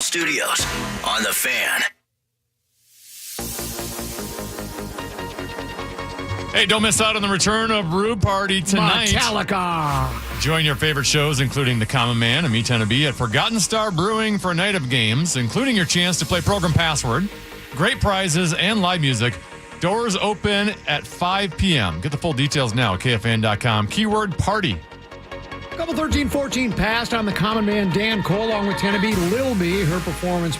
Studios on The Fan. Hey, don't miss out on the return of Brew Party tonight. Metallica. Join your favorite shows, including The Common Man and Me 10B at Forgotten Star Brewing for a night of games, including your chance to play Progrum Password, great prizes, and live music. Doors open at 5 p.m. Get the full details now at KFan.com. Keyword party. Couple 13-14 passed on the Common Man, Dan Cole, along with Tennessee Lil B. Her appearance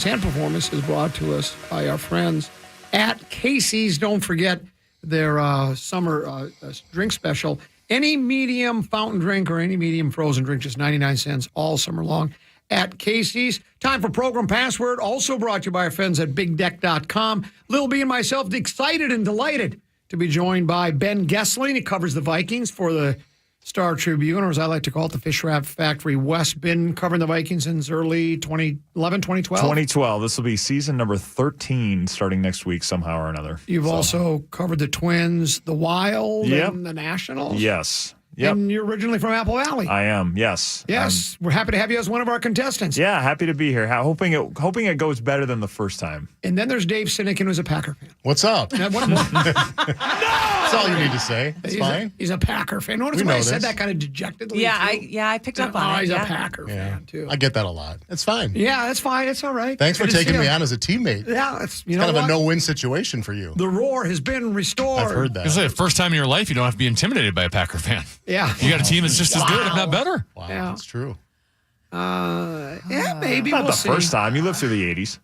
and performance is brought to us by our friends at Casey's. Don't forget their summer drink special. Any medium fountain drink or any medium frozen drink, just 99 cents all summer long at Casey's. Time for Program Password, also brought to you by our friends at BigDeck.com. Lil B and myself excited and delighted to be joined by Ben Goessling. He covers the Vikings for the Star Tribune, or as I like to call it, the Fish Wrap Factory West. Been covering the Vikings since early 2011, 2012? 2012. This will be season number 13 starting next week somehow or another. You've also covered the Twins, the Wild, and the Nationals? Yes. Yep. And you're originally from Apple Valley. I am, yes. Yes. We're happy to have you as one of our contestants. Yeah, happy to be here. Hoping it goes better than the first time. And then there's Dave Sinykin, who's a Packer fan. What's up? No! That's all you need to say. It's fine. He's a Packer fan. Notice why I said that kind of dejectedly. Yeah, I picked up on it. He's a Packer fan, too. I get that a lot. It's fine. Yeah, that's fine. It's all right. Thanks for taking me on as a teammate. Yeah, it's kind of a no-win situation for you. The roar has been restored. I've heard that. It's like the first time in your life you don't have to be intimidated by a Packer fan. Yeah. You got a team that's just as good, if not better. Wow, Yeah. that's true. Yeah, maybe Not we'll the see. first time. You lived through the 80s.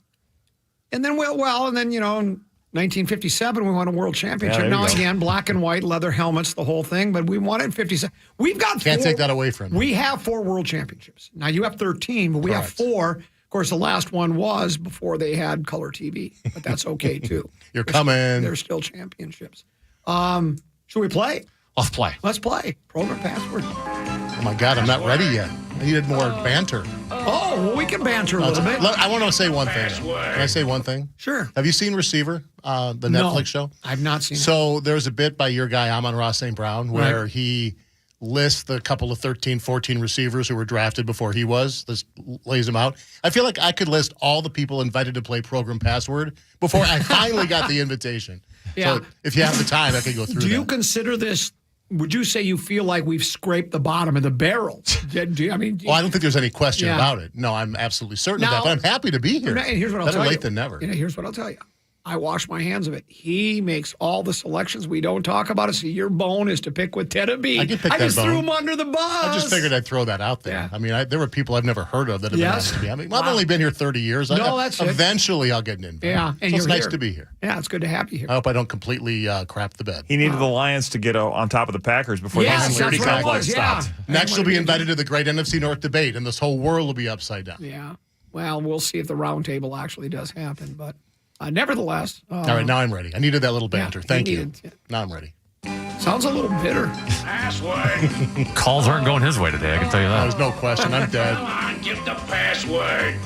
And then, in 1957, we won a world championship. Yeah, there now, you go. again, black and white, leather helmets, the whole thing. But we won it in 57. We've got Can't take that away from you. We have 4 world championships. Now, you have 13, but we have 4. Of course, the last one was before they had color TV. But that's okay, too. You're coming. They're still championships. Should we play? Let's play. Let's play. Program Password. Oh, my God, I'm not ready yet. I needed more banter. Oh, well, we can banter a little bit. I want to say one thing. Can I say one thing? Sure. Have you seen Receiver, the No, Netflix show? I've not seen it. So there's a bit by your guy, Amon Ross St. Brown, where he lists the couple of 13, 14 receivers who were drafted before he was, lays them out. I feel like I could list all the people invited to play Program Password before I finally got the invitation. Yeah. So if you have the time, I could go through Do you that. consider this, would you say you feel like we've scraped the bottom of the barrel? I don't think there's any question about it. No, I'm absolutely certain of that, but I'm happy to be here. And here's what I'll Better tell late you. than never. Here's what I'll tell you. I wash my hands of it. He makes all the selections. We don't talk about it. So your bone is to pick with Tennessee. I can pick that just bone. threw him under the bus. I just figured I'd throw that out there. Yeah. I mean, there were people I've never heard of that have been asked to be. I mean, I've Wow. only been here 30 years. That's it. Eventually, I'll get an invite. Yeah, and so it's you're nice here. to be here. Yeah, it's good to have you here. I hope I don't completely crap the bed. He needed the Lions to get on top of the Packers before the security that's what it complex was, yeah. stopped. Next, you'll be invited to the great NFC North debate, and this whole world will be upside down. Yeah. Well, we'll see if the round table actually does happen. But nevertheless. All right, now I'm ready. I needed that little banter. Thank you. Now I'm ready. Sounds a little bitter. Password. Calls aren't going his way today, I can tell you that. There's no question. I'm dead. Come on, give the password.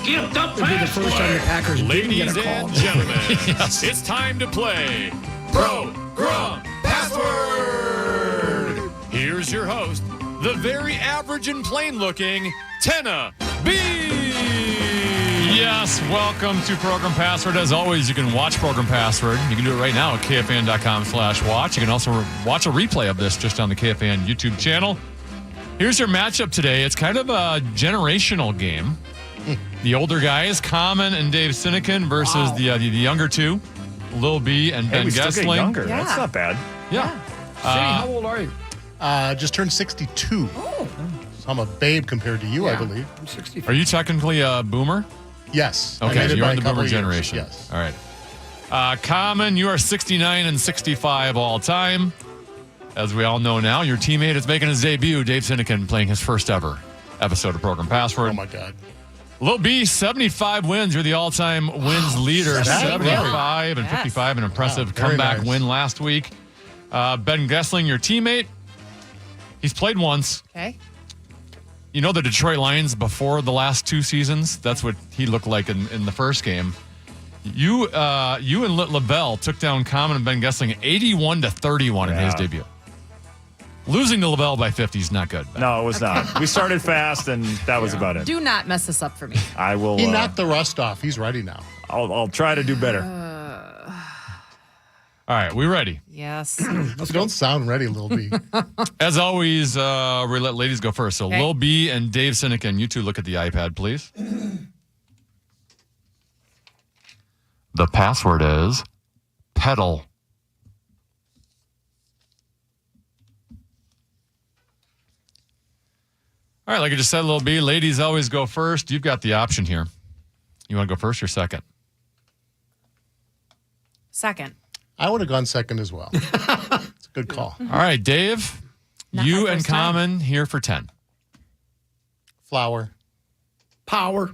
Give the It'll be the first time the password. Packers didn't get Ladies a call. and gentlemen, it's time to play Program Password. Here's your host, the very average and plain-looking Tenna B. Yes, welcome to Program Password. As always, you can watch Program Password. You can do it right now at KFan.com/watch. You can also watch a replay of this just on the KFan YouTube channel. Here's your matchup today. It's kind of a generational game. The older guys, Common and Dave Sinykin, versus the younger two, Lil B and Ben we still get Goessling. younger. Yeah. That's not bad. Yeah. How old are you? Just turned 62. So I'm a babe compared to you, I believe. I'm 65. Are you technically a boomer? Yes. I Okay, made so it you're by in a the couple boomer of years. generation. Yes. All right. Common, you are 69 and 65 all time. As we all know now, your teammate is making his debut, Dave Sinykin, playing his first ever episode of Program Password. Oh, my God. Lil B, 75 wins. You're the all-time wins leader. 75 and 55, an impressive Wow, very comeback nice. win last week. Ben Goessling, your teammate. He's played once. Okay. You know the Detroit Lions before the last 2 seasons? That's what he looked like in the first game. You and Lavelle took down Common and Ben Goessling 81-31 in his debut. Losing to LaBelle by 50 is not good. Ben. No, it was not. We started fast, and that was about it. Do not mess this up for me. I will. He knocked the rust off. He's ready now. I'll try to do better. All right, we ready? Yes. You don't sound ready, Lil B. As always, we let ladies go first. So Okay. Lil B and Dave Sinykin, you two look at the iPad, please. The password is pedal. All right, like I just said, Lil B, ladies always go first. You've got the option here. You want to go first or second? Second. I would have gone second as well. It's a good call. All right, Dave, Not you my and first time. Common here for 10. Flour. Power.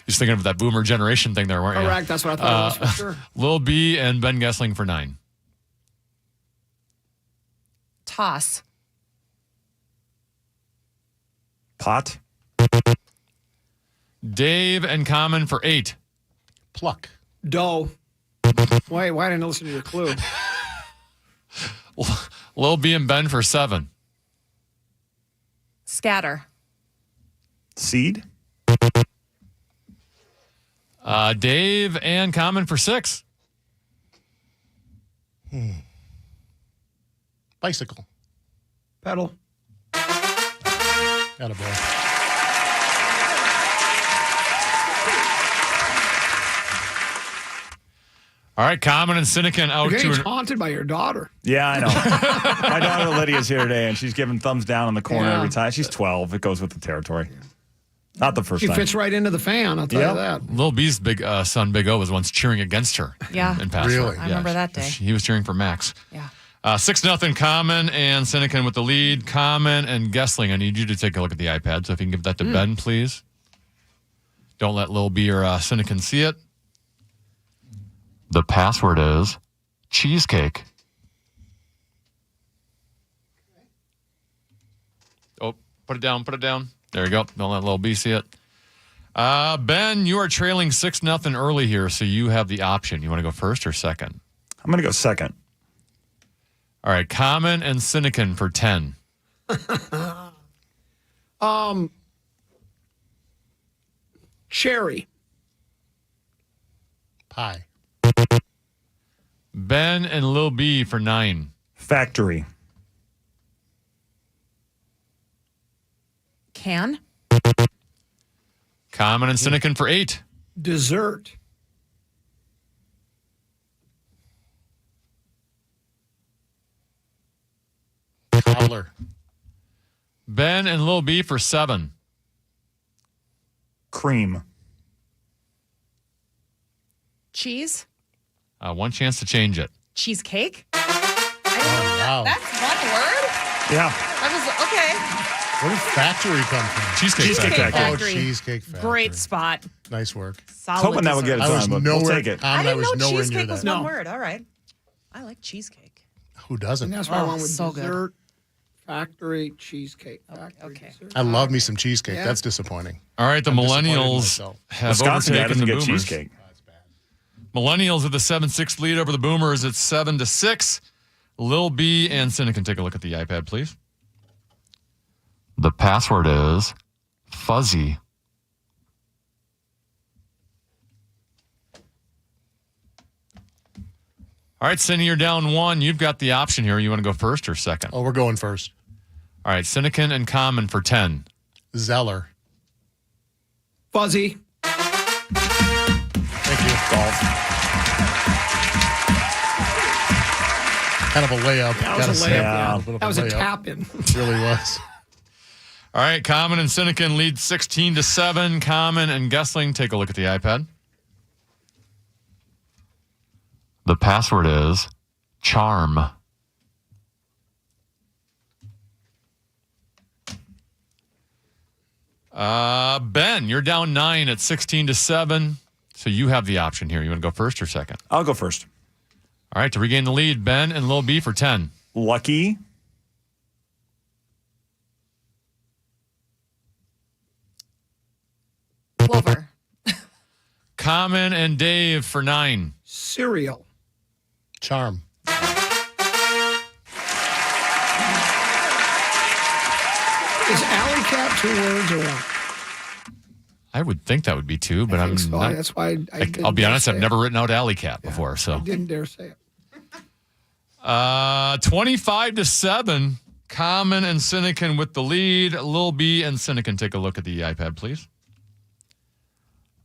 Just thinking of that boomer generation thing there, weren't you? Correct. That's what I thought it was for sure. Lil B and Ben Goessling for 9. Toss. Pot. Dave and Common for 8. Pluck. Dough. Why didn't I listen to your clue? Lil B and Ben for 7. Scatter. Seed. Dave and Common for 6. Bicycle. Pedal. Attaboy. All right, Common and Sinykin out You're to getting taunted by your daughter. Yeah, I know. My daughter Lydia's here today, and she's giving thumbs down in the corner Yeah. every time. She's 12. It goes with the territory. Not the first She time. fits right into the fan, I'll tell Yep. you that. Lil B's big son, Big O, was once cheering against her. Yeah. In password. Really? I remember that day. He was cheering for Max. Yeah. 6-0 Common and Sinykin with the lead. Common and Goessling, I need you to take a look at the iPad. So if you can give that to Ben, please. Don't let Lil B or Sinykin see it. The password is cheesecake. Oh, put it down, put it down. There you go. Don't let Lil B see it. Ben, you are trailing 6-0 early here, so you have the option. You want to go first or second? I'm going to go second. All right, Common and Sinykin for 10. Cherry. Pie. Ben and Lil B for 9. Factory. Can. Common and Sinykin for 8. Dessert. Cobbler. Ben and Lil B for 7. Cream. Cheese. One chance to change it. Cheesecake. Oh, wow. That's one word? Yeah. I was, okay. Where did factory come from? Cheesecake Cheesecake Factory. Factory. Oh, Cheesecake Factory. Great spot. Nice work. Solid Hoping that would get dessert. it I was done, but we'll nowhere. take it. I I didn't was know nowhere near cheesecake was that. one No. word. All right. I like cheesecake. Who doesn't? And that's why I Oh, went with so good. dessert, factory, cheesecake. Factory, Okay. dessert. I love me some cheesecake. Yeah. That's disappointing. All right, the I'm disappointed in Millennials myself. have Wisconsin guy overtaken doesn't the get Boomers. cheesecake. Millennials with a 7-6 lead over the Boomers. It's 7-6. Lil B and Sinykin, take a look at the iPad, please. The password is fuzzy. All right, Cindy, you're down 1. You've got the option here. You want to go first or second? Oh, we're going first. All right, Sinykin and Common for 10. Zeller. Fuzzy. Thank you. Golf. Kind of a layup. That was gotta a say. layup. yeah. Yeah. A little bit of That was a layup. tap in. It really was. All right, Common and Sinykin lead 16-7. Common and Goessling, take a look at the iPad. The password is charm. Ben, you're down 9 at 16-7. So you have the option here. You want to go first or second? I'll go first. All right, to regain the lead, Ben and Lil B for 10. Lucky. Clover. Common and Dave for 9. Cereal. Charm. Is alley cat 2 words or one? I would think that would be 2, but I'm So not. that's why I'll be honest, I've never written out alley cat before. So I didn't dare say it. 25-7. Common and Sinykin with the lead. Lil B and Sinykin, take a look at the iPad, please.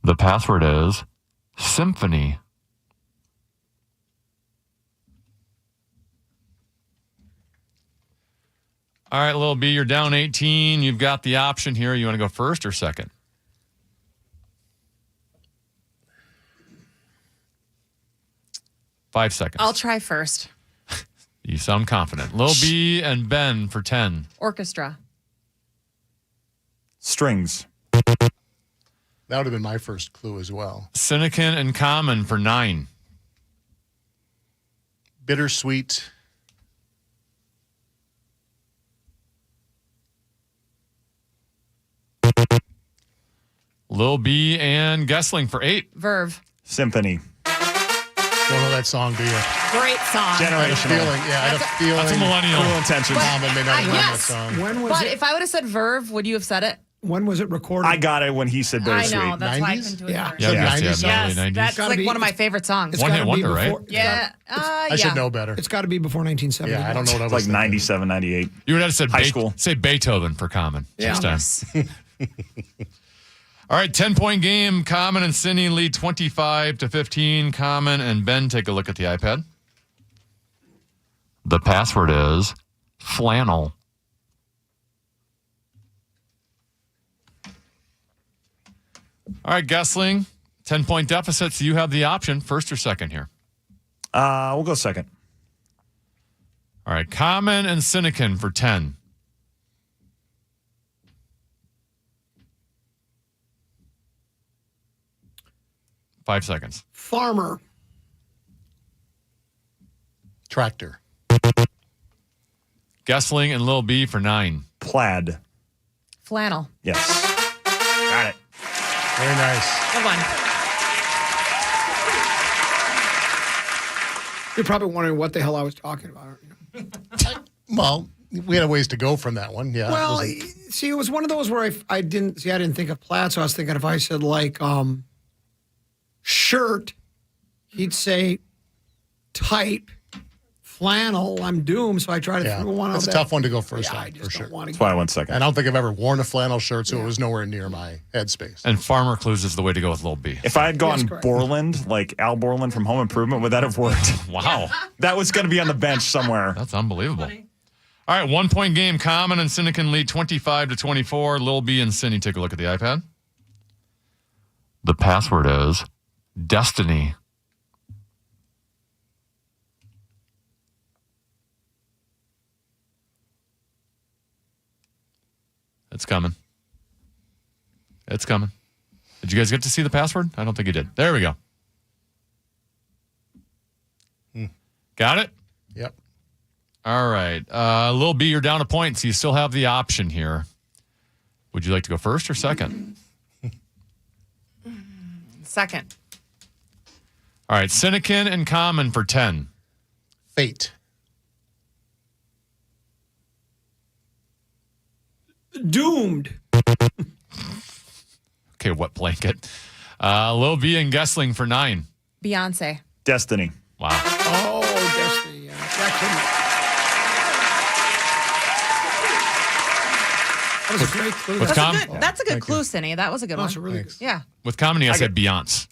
The password is Symphony. All right, Lil B, you're down 18. You've got the option here. You want to go first or second? Five seconds. I'll try first. You sound confident. Lil B and Ben for 10. Orchestra. Strings. That would have been my first clue as well. Sinykin and Common for 9. Bittersweet. Lil B and Goessling for 8. Verve. Symphony. Don't know that song, do you? Great song. I had a Generational. feeling. Yeah, I had a feeling. That's a millennial. Cruel Intentions. Common may not have known that yes. song. When was But it? if I would have said Verve, would you have said it? When was it recorded? I got it when he said I bittersweet. know. That's why I 90s? couldn't do it Yeah. first. Yeah, Yeah. yeah, Yes, early 90s. that's Gotta like be- one of my favorite songs. One hit gotta be wonder, right? before- Yeah. I should know better. It's got to be before 1970. Yeah, I don't know what I was Like thinking. 97, 98. You would have said High school. Say Beethoven for Common. Yeah. Next time. All right, 10-point game. Common and Cindy lead 25-15. Common and Ben, take a look at the iPad. The password is flannel. All right, Goessling, 10-point deficit, so you have the option, first or second here. We'll go second. All right, Common and Sinykin for 10. Five seconds. Farmer. Tractor. Goessling and Lil B for 9. Plaid. Flannel. Yes. Got it. Very nice. Good one. You're probably wondering what the hell I was talking about. Well, we had a ways to go from that one. Yeah. Well, It see, it was one of those where I didn't think of plaid, so I was thinking if I said like shirt, he'd say type, flannel, I'm doomed. So I tried to yeah. throw one out. That's a that- tough one to go first Yeah, on, I just for don't sure. want That's to. why I went second. I don't think I've ever worn a flannel shirt, so it was nowhere near my headspace. And Farmer Clues is the way to go with Lil B. If I had gone Yes, correct. Borland, like Al Borland from Home Improvement, would that have worked? Wow. That was going to be on the bench somewhere. That's unbelievable. All right, 1-point game. Common and Sinykin lead 25-24. Lil B and Cindy, take a look at the iPad. The password is Destiny. It's coming. It's coming. Did you guys get to see the password? I don't think you did. There we go. Got it? Yep. All right. Lil B, you're down a point, so you still have the option here. Would you like to go first or second? Second. All right. Sinykin and Common for 10. Fate. Doomed. Okay, wet blanket. Lil B and Goessling for 9. Beyonce. Destiny. Wow. Oh, Destiny. Yeah. That was a great clue. What's That's a good clue, Cindy. That was a good That's one. a really Thanks. Yeah. With Common, I said Beyonce.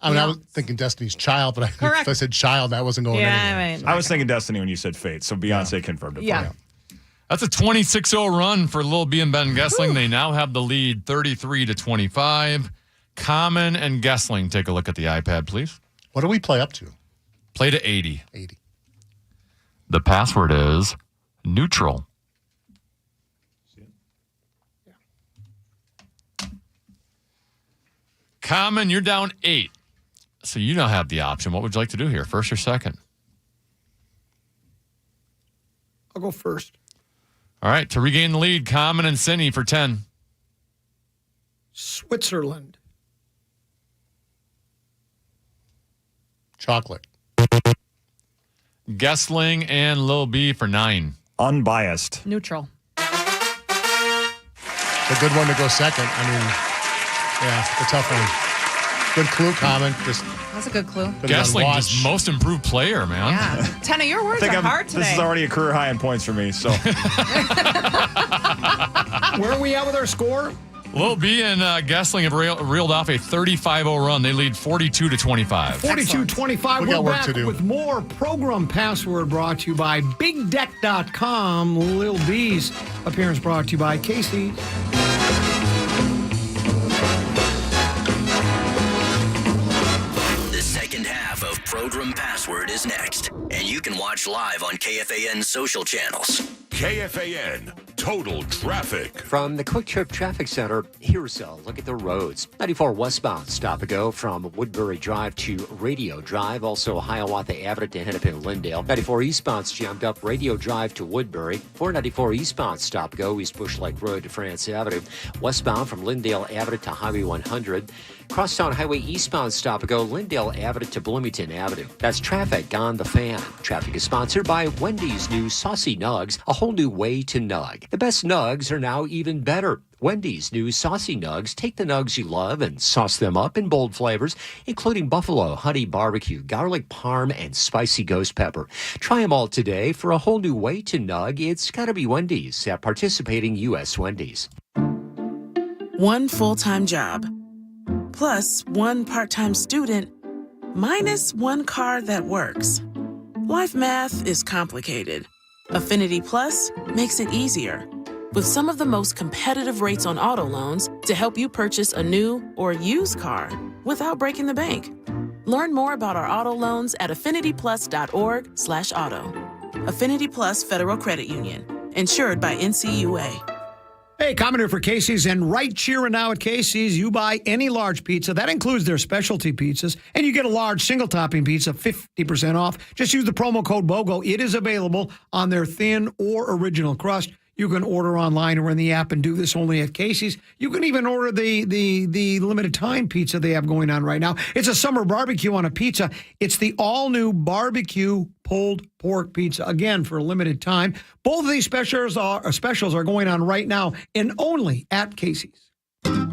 I mean, I was thinking Destiny's Child, but Correct. if I said child, that wasn't going Yeah, anywhere. I mean, I was thinking Destiny when you said Fate, so Beyonce confirmed it. yeah. For you. That's a 26-0 run for Lil B and Ben Goessling. They now have the lead 33-25. Common and Goessling, take a look at the iPad, please. What do we play up to? Play to 80. 80. The password is neutral. Common, you're down 8. So you now have the option. What would you like to do here, first or second? I'll go first. All right, to regain the lead, Common and Cindy for 10. Switzerland. Chocolate. Goessling and Lil B for 9. Unbiased. Neutral. A good one to go second. I mean, yeah, a tough one. Good clue, Common. Just That's a good clue. put it on Goessling, watch. just most improved player, man. Yeah. Tenna, your words are hard today. This is already a career high in points for me. So Where are we at with our score? Lil B and Goessling have reeled off a 35-0 run. They lead 42-25. 42-25. We We're got work back to do. with more Program Password brought to you by BigDeck.com. Lil B's appearance brought to you by Casey. The second half of Program Password is next, and you can watch live on KFan's social channels. KFan Total Traffic. From the Quick Trip Traffic Center, here's a look at the roads. 94 westbound, stop and go from Woodbury Drive to Radio Drive. Also, Hiawatha Avenue to Hennepin Lindale. 94 eastbound's jammed up Radio Drive to Woodbury. 494 eastbound, stop and go East Bush Lake Road to France Avenue. Westbound from Lindale Avenue to Highway 100. Crosstown Highway eastbound, stop and go Lindale Avenue to Bloomington Avenue. That's traffic on the Fan. Traffic is sponsored by Wendy's new Saucy Nugs, a whole new way to nug. The best nugs are now even better. Wendy's new Saucy Nugs take the nugs you love and sauce them up in bold flavors, including buffalo, honey barbecue, garlic parm, and spicy ghost pepper. Try them all today for a whole new way to nug. It's got to be Wendy's at participating U.S. Wendy's. One full-time job, plus one part-time student, minus one car that works. Life math is complicated. Affinity Plus makes it easier. With some of the most competitive rates on auto loans to help you purchase a new or used car without breaking the bank. Learn more about our auto loans at affinityplus.org/auto. Affinity Plus Federal Credit Union. Insured by NCUA. Hey, comment here for Casey's, and right cheering now at Casey's. You buy any large pizza, that includes their specialty pizzas, and you get a large single-topping pizza, 50% off. Just use the promo code BOGO. It is available on their thin or original crust. You can order online or in the app and do this only at Casey's. You can even order the limited time pizza they have going on right now. It's a summer barbecue on a pizza. It's the all-new barbecue pulled pork pizza, again, for a limited time. Both of these specials are going on right now and only at Casey's.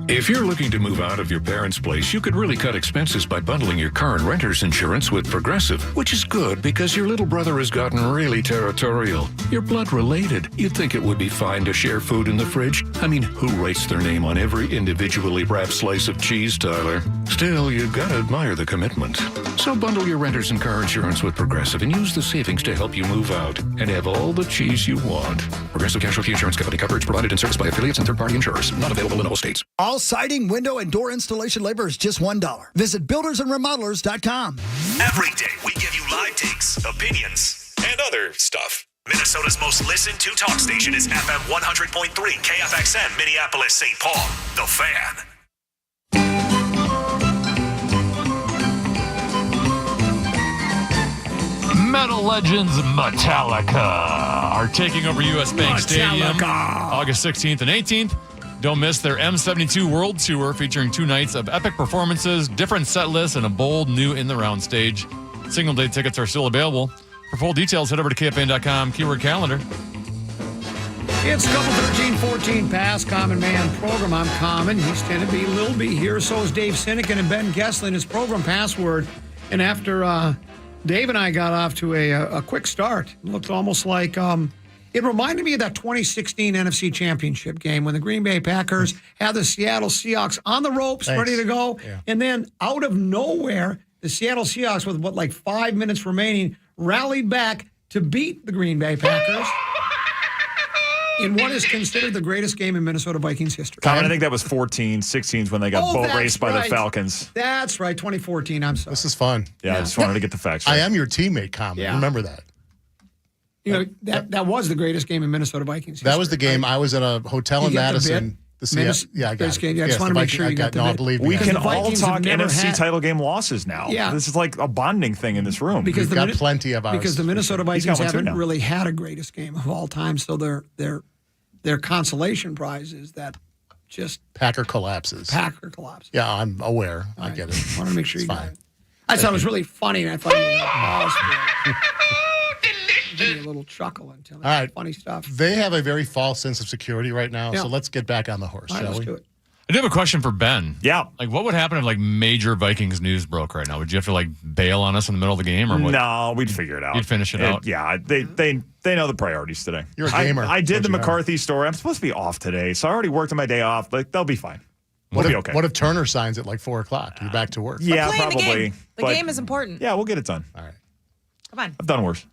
If you're looking to move out of your parents' place, you could really cut expenses by bundling your car and renter's insurance with Progressive, which is good because your little brother has gotten really territorial. You're blood related. You'd think it would be fine to share food in the fridge. I mean, who writes their name on every individually wrapped slice of cheese, Tyler? Still, you've got to admire the commitment. So bundle your renter's and car insurance with Progressive and use the savings to help you move out and have all the cheese you want. Progressive Casualty Insurance Company. Coverage provided and serviced by affiliates and third-party insurers. Not available in all states. All siding, window, and door installation labor is just $1. Visit buildersandremodelers.com. Every day we give you live takes, opinions, and other stuff. Minnesota's most listened to talk station is FM 100.3 KFXN, Minneapolis, St. Paul. The Fan. Metal legends Metallica are taking over U.S. Bank Stadium August 16th and 18th. Don't miss their M72 World Tour featuring 2 nights of epic performances, different set lists, and a bold new in-the-round stage. Single day tickets are still available. For full details, head over to KFan.com, keyword calendar. It's couple 13-14 past Common Man program. I'm Common. He's Tennessee Lil B here. So is Dave Sinykin and Ben Goessling. His Program Password. And after Dave and I got off to a quick start, it looked almost like it reminded me of that 2016 NFC Championship game when the Green Bay Packers had the Seattle Seahawks on the ropes, ready to go. Yeah. And then out of nowhere, the Seattle Seahawks, with 5 minutes remaining, rallied back to beat the Green Bay Packers in what is considered the greatest game in Minnesota Vikings history. Common, I think that was 14-16 when they got boat raced by the Falcons. That's right, 2014. I'm sorry. This is fun. Yeah, I just wanted to get the facts right. I am your teammate, Common. Yeah. Remember that. You know, that was the greatest game in Minnesota Vikings history. That was the game. I was in a hotel in Madison. Yeah, I got it. I just want to make sure you got the bit. Believe we can all talk NFC title game losses now. Yeah. This is like a bonding thing in this room. We've got plenty of ours. Because the Minnesota Vikings haven't really had a greatest game of all time, so their consolation prize is that just Packer collapses. Yeah, I'm aware. I get it. I want to make sure you got fine. it. I thought it was really funny, and I thought you were going to pause for it. Give me a little chuckle until All right. funny stuff. They have a very false sense of security right now, Yeah. so let's get back on the horse, All right, shall let's we? do it. I do have a question for Ben. Yeah. Like, what would happen if like major Vikings news broke right now? Would you have to like bail on us in the middle of the game, or what? No, we'd figure it out. You'd finish it out? Yeah, they know the priorities today. You're a gamer. I did Don't the you know? McCarthy story. I'm supposed to be off today, so I already worked on my day off. Like, they'll be fine. What We'll if, be okay. What if Turner signs at like 4 o'clock? You're back to work. Yeah, Playing probably. the game. The but game is important. Yeah, we'll get it done. All right. Come on. I've done worse.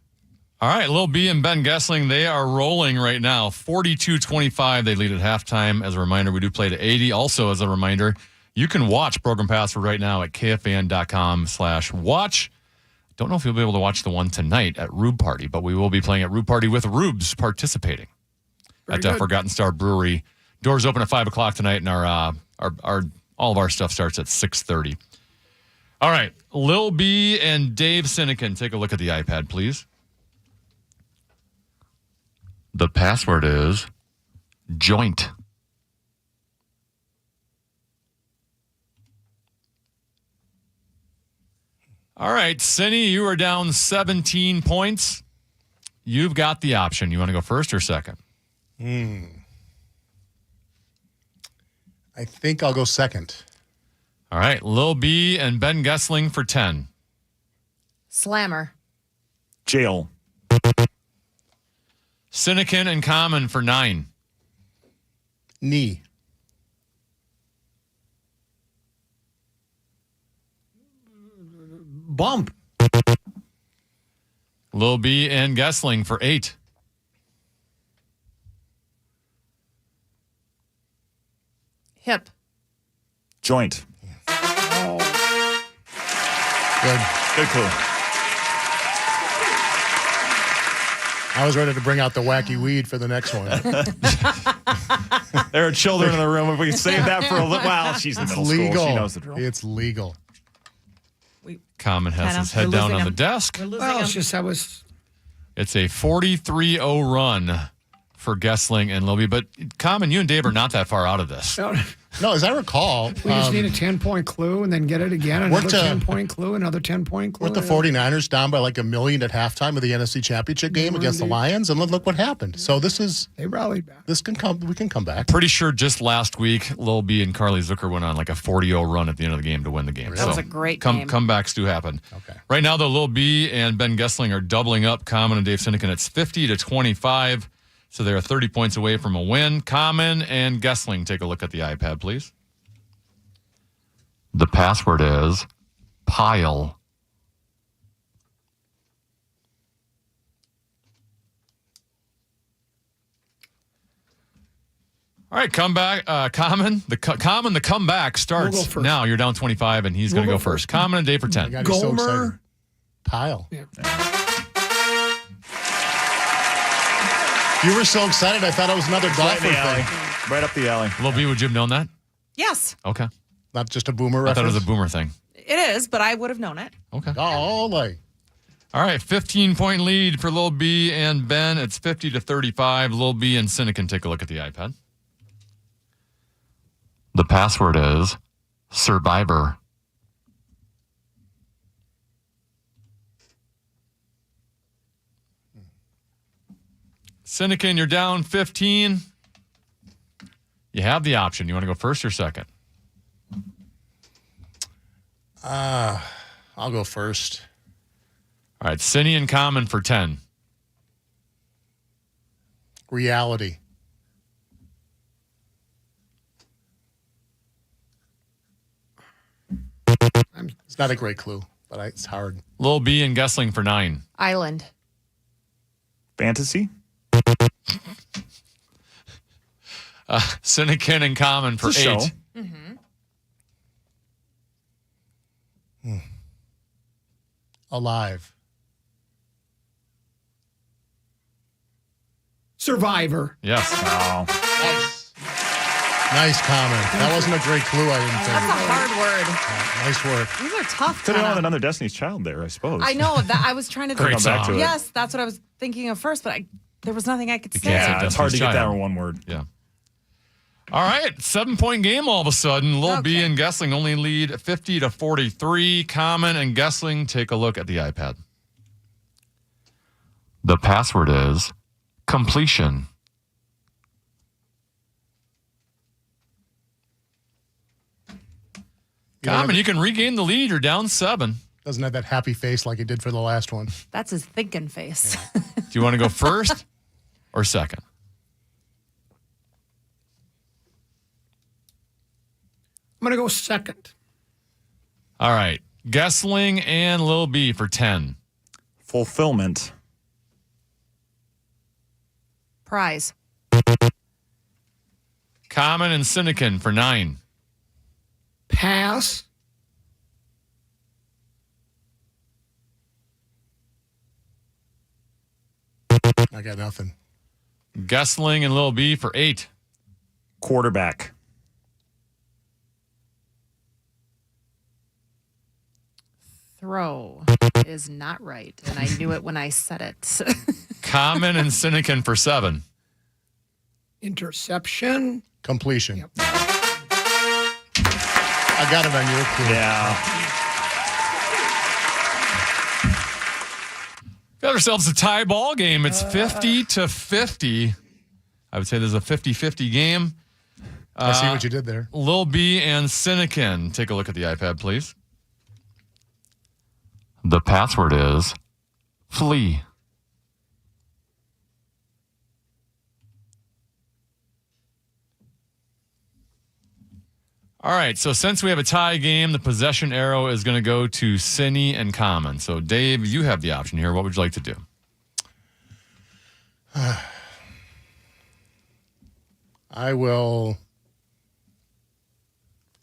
All right, Lil B and Ben Goessling, they are rolling right now. 42-25, they lead at halftime. As a reminder, we do play to 80. Also, as a reminder, you can watch Program Password right now at KFan.com/watch. Don't know if you'll be able to watch the one tonight at Rube Party, but we will be playing at Rube Party with Rubes participating at Forgotten Star Brewery. Doors open at 5 o'clock tonight, and our all of our stuff starts at 6:30. All right, Lil B and Dave Sinykin, take a look at the iPad, please. The password is joint. All right, Cindy, you are down 17 points. You've got the option. You want to go first or second? I think I'll go second. All right, Lil B and Ben Goessling for 10. Slammer. Jail. Sinykin and Common for 9. Knee. Bump. Lil B and Goessling for 8. Hip. Joint. Good. Good clue. I was ready to bring out the wacky weed for the next one. There are children in the room. If we save that for a little while, she's in middle legal. school. She knows the drill. It's legal. Common has Hannah, his head we're down losing on the him. desk. We're losing Well, him. it's just I was. It's a 43-0 run for Goessling and Lil B. But Common, you and Dave are not that far out of this. No, as I recall, We just need a 10-point clue and then get it again. Another 10-point clue, another 10-point clue. weren't the 49ers down by like $1 million at halftime of the NFC Championship game against the Lions? And look what happened. So this is They rallied back. this can come. We can come back. Pretty sure just last week, Lil B and Carly Zucker went on like a 40-0 run at the end of the game to win the game. That was a great game. Comebacks do happen. Okay. Right now, though, Lil B and Ben Goessling are doubling up Common and Dave Sinykin. It's 50-25. So they're 30 points away from a win. Common and Goessling, take a look at the iPad, please. The password is pile. All right, comeback. Common. The comeback starts We'll go first. now. You're down 25, and he's going to go first. Common and Dave for 10. I got so excited. Gomer. Pile. Yeah. You were so excited. I thought it was another Right golfer in the alley. thing. Right up the alley. Lil B, would you have known that? Yes, Okay. Not just a boomer I thought it reference. was a boomer thing. it is, but I would have known it. Okay. Oh, like. All right, 15-point lead for Lil B and Ben. It's 50-35. Lil B and Sinykin, take a look at the iPad. The password is Survivor. Sinykin, you're down 15. You have the option. You want to go first or second? I'll go first. All right, Cindy and Common for 10. Reality. It's not a great clue, but it's hard. Lil B and Goessling for 9. Island. Fantasy? Sinykin and Common for It's 8. a show. Alive. Survivor. Yes. Oh. Nice comment. That wasn't a great clue, I didn't That's a think. hard word. Nice work. These are tough. Could have Tana. known another Destiny's Child there, I suppose. I know that. I was trying to Great think. song. to it. Yes, that's what I was thinking of first, but there was nothing I could say. can't say Yeah, it's hard to get that Child. in one word. Yeah. All right, 7-point game all of a sudden. Lil B Okay. and Goessling only lead 50-43. Common and Goessling, take a look at the iPad. The password is completion. Common, you can regain the lead. You're down 7. Doesn't have that happy face like he did for the last one. That's his thinking face. Do you want to go first or second? I'm going to go second. All right. Goessling and Lil B for 10. Fulfillment. Prize. Common and Sinykin for 9. Pass. I got nothing. Goessling and Lil B for 8. Quarterback. Throw is not right, and I knew it when I said it. Common and Sinykin for 7. Interception. Completion. Yep. I got it on your team. Yeah. Got ourselves a tie ball game. It's 50-50. I would say there's a 50-50 game. I see what you did there. Lil B and Sinykin. Take a look at the iPad, please. The password is flee. All right, so since we have a tie game, the possession arrow is going to go to Cinny and Common. So, Dave, you have the option here. What would you like to do? I will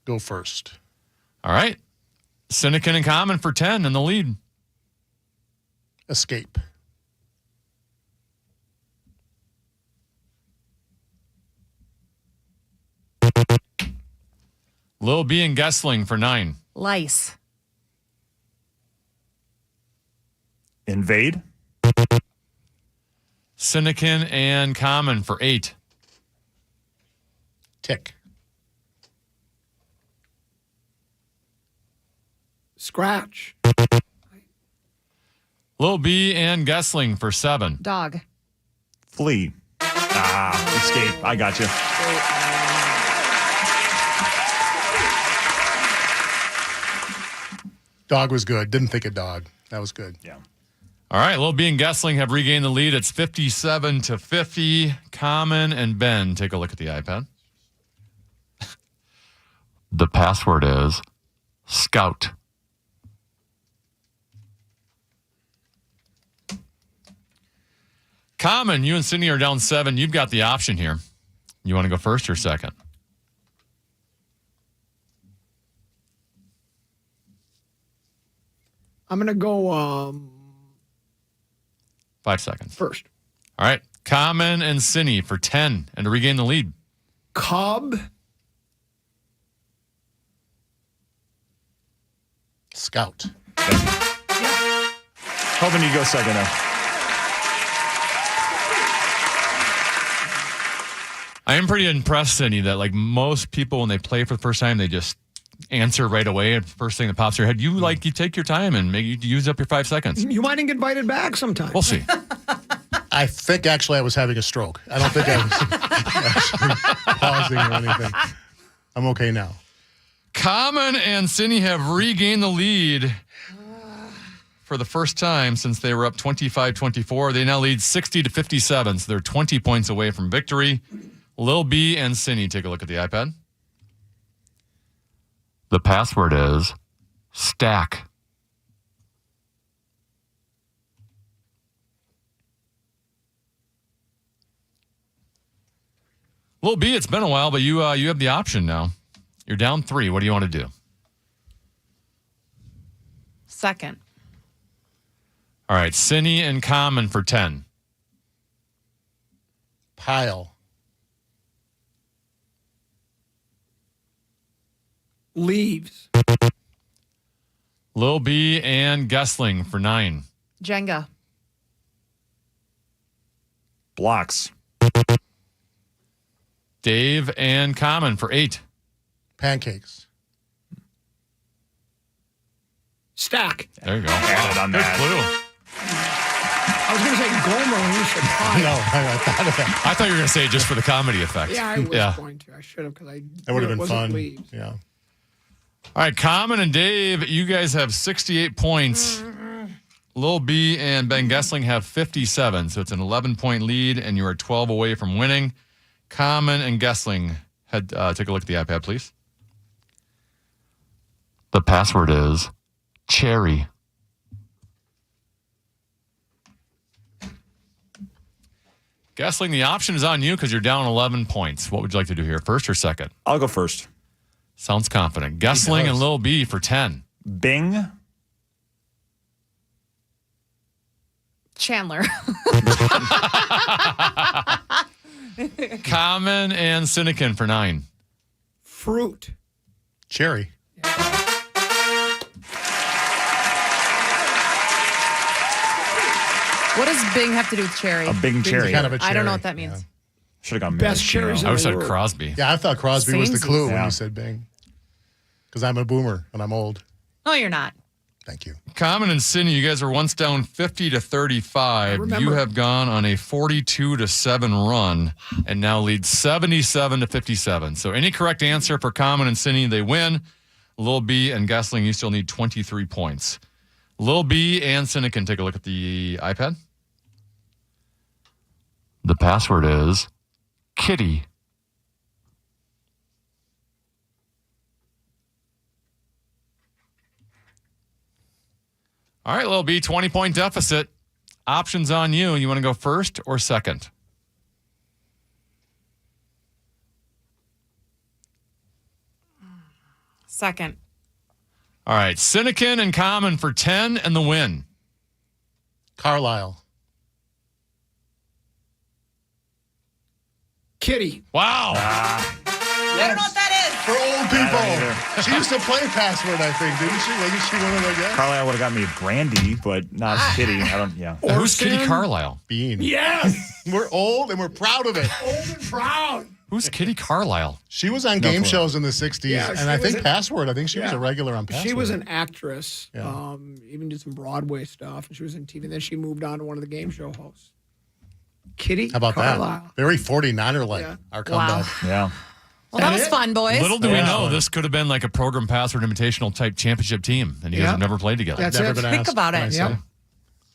go first. All right. Sinykin and Common for 10 in the lead. Escape. Lil B and Goessling for 9. Lice. Invade. Sinykin and Common for 8. Tick. Scratch. Lil B and Goessling for 7. Dog. Flee. Escape. I got you. Dog was good. Didn't think of dog. That was good. Yeah. All right, Lil B and Goessling have regained the lead. It's 57-50. Common and Ben, take a look at the iPad. The password is Scout. Common, you and Cindy are down 7. You've got the option here. You want to go first or second? I'm going to go 5 seconds. first. All right. Common and Cindy for 10 and to regain the lead. Cub. Scout. Hoping you go second now. I am pretty impressed, Cindy, that like most people when they play for the first time, they just answer right away. First thing that pops in your head, you take your time and maybe you use up your 5 seconds. You might get invited back sometime. We'll see. I think actually I was having a stroke. I don't think I was actually pausing or anything. I'm okay now. Common and Cindy have regained the lead for the first time since they were up 25-24. They now lead 60-57, so they're 20 points away from victory. Lil B and Cindy, take a look at the iPad. The password is stack. Lil B, it's been a while, but you have the option now. You're down 3. What do you want to do? Second. All right, Cindy and Common for 10. Pile. Leaves. Lil B and Goessling for 9. Jenga. Blocks. Dave and Common for 8. Pancakes. Stack. There you go. Added on Good that. clue. I was going to say Gomer. You should find. No, I thought of that. I thought you were going to say it just for the comedy effect. Yeah, I was going to. I should have because That would have been fun. Leaves. Yeah. All right, Common and Dave, you guys have 68 points. Lil B and Ben Goessling have 57, so it's an 11-point lead, and you are 12 away from winning. Common and Goessling, take a look at the iPad, please. The password is cherry. Goessling, the option is on you because you're down 11 points. What would you like to do here, first or second? I'll go first. Sounds confident. Goessling and Lil B for 10. Bing. Chandler. Common and Sinykin for 9. Fruit. Cherry. What does Bing have to do with cherry? A Bing cherry. Kind of a cherry. I don't know what that means. Yeah. Should have gone Best maraschino. cherries. I wish I said Crosby. Yeah, I thought Crosby was the clue when Yeah. you said Bing. Because I'm a boomer and I'm old. No, you're not. Thank you. Common and Cindy, you guys were once down 50-35. Remember. You have gone on a 42-7 run and now lead 77-57. So any correct answer for Common and Cindy, they win. Lil B and Goessling, you still need 23 points. Lil B and Sinykin, take a look at the iPad. The password is kitty. All right, Lil B, 20-point deficit. Options on you. You want to go first or second? Second. All right, Sinykin and Common for 10 and the win. Carlisle. Kitty. Wow. I don't know what that is. For old people. She used to play Password, I think, didn't she? Wasn't she one of the guys? Carlisle would have got me a Brandy, but not Kitty. I don't. Yeah. Who's Kitty Carlisle? Bean. Yes. We're old and we're proud of it. Old and proud. Who's Kitty Carlisle? She was on game shows in the 60s. Yeah, and I think Password. I think she was a regular on Password. She was an actress. Yeah. Even did some Broadway stuff. And she was in TV. And then she moved on to one of the game show hosts. Kitty How about Carlisle. that? Very 49er-like, our comeback. Yeah. Well, that was fun, boys. Little do we know, this could have been like a Program Password Invitational type championship team, and you guys have never played together. That's Never it. been Think asked, about can I it. say. Yep.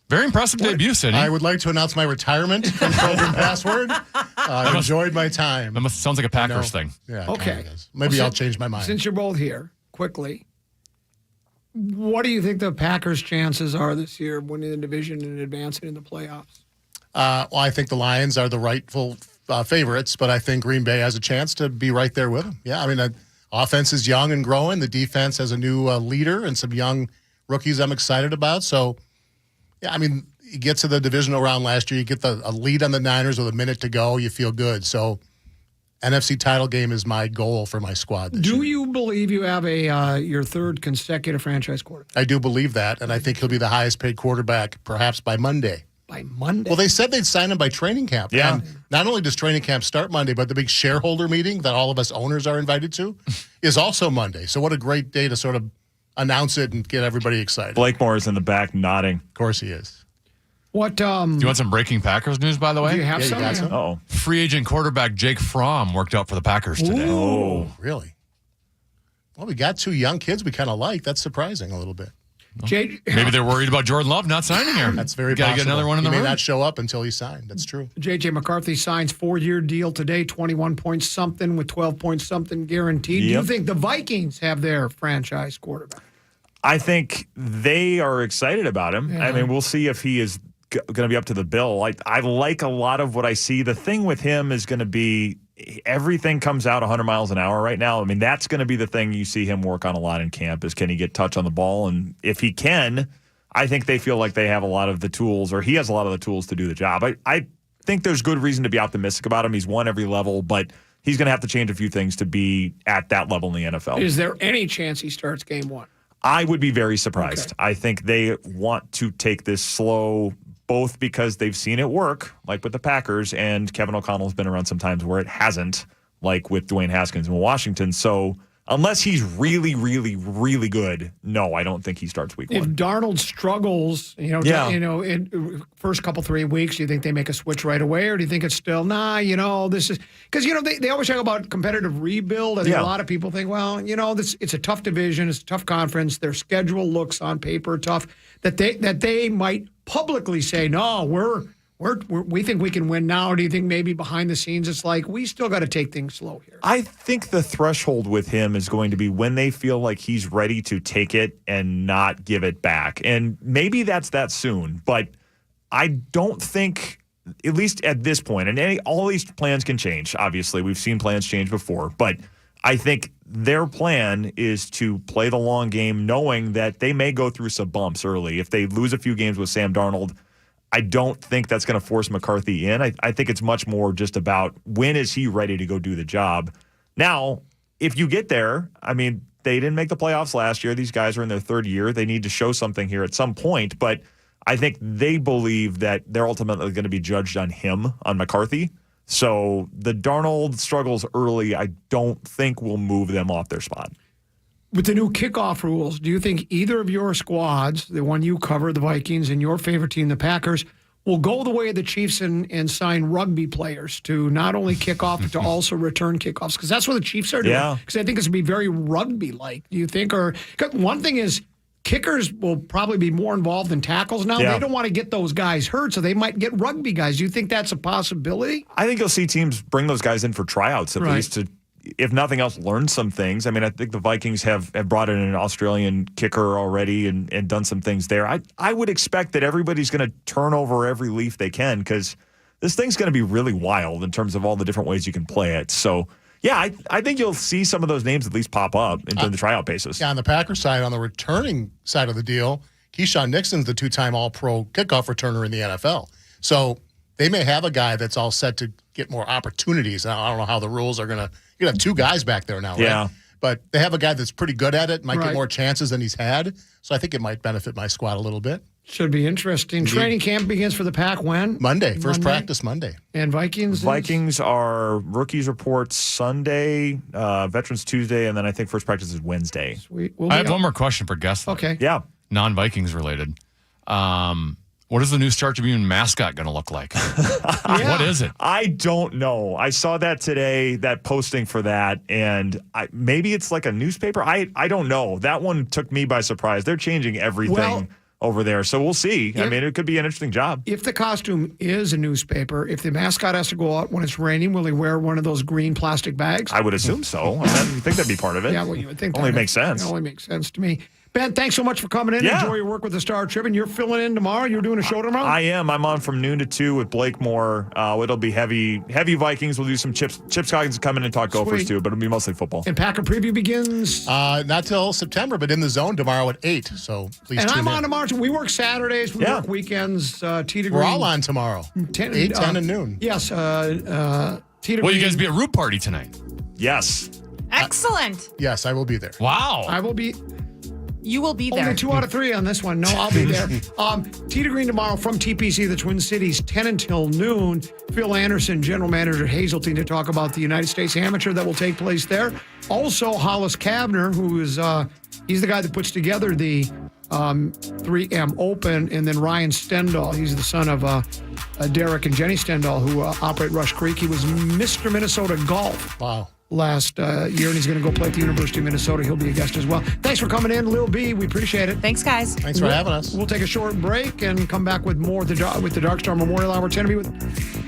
Very impressive debut, Cindy. I would like to announce my retirement from Program Password. I enjoyed my time. That sounds like a Packers thing. Yeah. it Okay. kinda does. Maybe I'll change my mind. Since you're both here, quickly, what do you think the Packers' chances are this year of winning the division and advancing in the playoffs? Well, I think the Lions are the rightful favorites, but I think Green Bay has a chance to be right there with them. Yeah, I mean, the offense is young and growing. The defense has a new leader and some young rookies I'm excited about. So, yeah, I mean, you get to the divisional round last year, you get a lead on the Niners with a minute to go, you feel good. So, NFC title game is my goal for my squad this year. Do you believe you have your third consecutive franchise quarterback? I do believe that, and I think he'll be the highest paid quarterback perhaps by Monday. By Monday? Well, they said they'd sign him by training camp. Yeah. And not only does training camp start Monday, but the big shareholder meeting that all of us owners are invited to is also Monday. So what a great day to sort of announce it and get everybody excited. Blakemore is in the back nodding. Of course he is. What? Do you want some breaking Packers news, by the way? Do you have Yeah, you some? got some? Oh. Free agent quarterback Jake Fromm worked out for the Packers today. Oh, really? Well, we got two young kids we kind of like. That's surprising a little bit. Maybe they're worried about Jordan Love not signing here. That's very Got to possible. get another one in the He may room. not show up until he's signed. That's true. J.J. McCarthy signs 4-year deal today, 21 points something with 12 points something guaranteed. Do you think the Vikings have their franchise quarterback? I think they are excited about him. Yeah. I mean, we'll see if he is going to be up to the bill. I like a lot of what I see. The thing with him is going to be everything comes out 100 miles an hour right now. I mean, that's going to be the thing you see him work on a lot in camp is can he get touch on the ball? And if he can, I think they feel like they have a lot of the tools, or he has a lot of the tools to do the job. I think there's good reason to be optimistic about him. He's won every level, but he's going to have to change a few things to be at that level in the NFL. Is there any chance he starts game one? I would be very surprised. Okay. I think they want to take this slow, both because they've seen it work, like with the Packers, and Kevin O'Connell's been around some times where it hasn't, like with Dwayne Haskins in Washington. So unless he's really, really, really good, no, I don't think he starts week If one. Darnold struggles, in first couple 3 weeks, do you think they make a switch right away, or do you think it's still this is because they always talk about competitive rebuild. I think a lot of people think, well, it's a tough division, it's a tough conference. Their schedule looks on paper tough. That they might publicly say, no, we think we can win now. Or do you think maybe behind the scenes it's like we still got to take things slow here? I think the threshold with him is going to be when they feel like he's ready to take it and not give it back. And maybe that's that soon, but I don't think, at least at this point, and all these plans can change, obviously. We've seen plans change before, but I think their plan is to play the long game knowing that they may go through some bumps early. If they lose a few games with Sam Darnold, I don't think that's going to force McCarthy in. I think it's much more just about when is he ready to go do the job. Now, if you get there, I mean, they didn't make the playoffs last year. These guys are in their third year. They need to show something here at some point, but I think they believe that they're ultimately going to be judged on him, on McCarthy. So the Darnold struggles early, I don't think will move them off their spot. With the new kickoff rules, do you think either of your squads, the one you cover, the Vikings, and your favorite team, the Packers, will go the way of the Chiefs and sign rugby players to not only kick off, but to also return kickoffs? Because that's what the Chiefs are doing. Because I think it's going to be very rugby-like. Do you think? Or one thing is, kickers will probably be more involved in tackles now. They don't want to get those guys hurt, so they might get rugby guys. Do you think that's a possibility? I think you'll see teams bring those guys in for tryouts at least to, if nothing else, learn some things. I mean, I think the Vikings have brought in an Australian kicker already and done some things there. I would expect that everybody's going to turn over every leaf they can because this thing's going to be really wild in terms of all the different ways you can play it. So, yeah, I think you'll see some of those names at least pop up into the tryout basis. Yeah, on the Packers side, on the returning side of the deal, Keyshawn Nixon's the two-time All-Pro kickoff returner in the NFL. So they may have a guy that's all set to get more opportunities. Now, I don't know how the rules are going to – you're going to have two guys back there now, right? Yeah. But they have a guy that's pretty good at it, might get more chances than he's had. So I think it might benefit my squad a little bit. Should be interesting. Indeed. Training camp begins for the Pack when? Monday. First practice Monday. And Vikings are rookies report Sunday, Veterans Tuesday, and then I think first practice is Wednesday. Sweet. I have one more question for Goessling. Okay. Yeah. Non-Vikings related. What is the new Star Tribune mascot going to look like? What is it? I don't know. I saw that today, that posting for that, and maybe it's like a newspaper. I don't know. That one took me by surprise. They're changing everything over there, so we'll see. I mean, it could be an interesting job. If the costume is a newspaper, if the mascot has to go out when it's raining, will he wear one of those green plastic bags? I would assume so. I think that'd be part of it. Yeah, well, you would think only that makes sense. It only makes sense to me. Ben, thanks so much for coming in. Yeah. Enjoy your work with the Star Tribune. You're filling in tomorrow. You're doing a show tomorrow? I am. I'm on from noon to 2 with Blake Moore. It'll be heavy Vikings. We'll do some Chips. Chips Coggins come in and talk Gophers too, but it'll be mostly football. And Packer preview begins? Not till September, but in the zone tomorrow at 8. So please and tune I'm in. on tomorrow. We work Saturdays. We work weekends. We're all on tomorrow. 8, 10, and noon. Yes. Will you guys be at Root Party tonight? Yes. Excellent. Yes, I will be there. Wow. I will be. You will be there. Only 2 out of 3 on this one. No, I'll be there. Tee to Green tomorrow from TPC, the Twin Cities, 10 until noon. Phil Anderson, general manager at Hazeltine, to talk about the United States Amateur that will take place there. Also, Hollis Kavner, who is he's the guy that puts together the 3M Open, and then Ryan Stendahl. He's the son of Derek and Jenny Stendahl, who operate Rush Creek. He was Mr. Minnesota Golf. Wow. Last year, and he's going to go play at the University of Minnesota. He'll be a guest as well. Thanks for coming in, Lil B. We appreciate it. Thanks, guys. Thanks for having us. We'll take a short break and come back with more with the Dark Star Memorial Hour. Tennessee with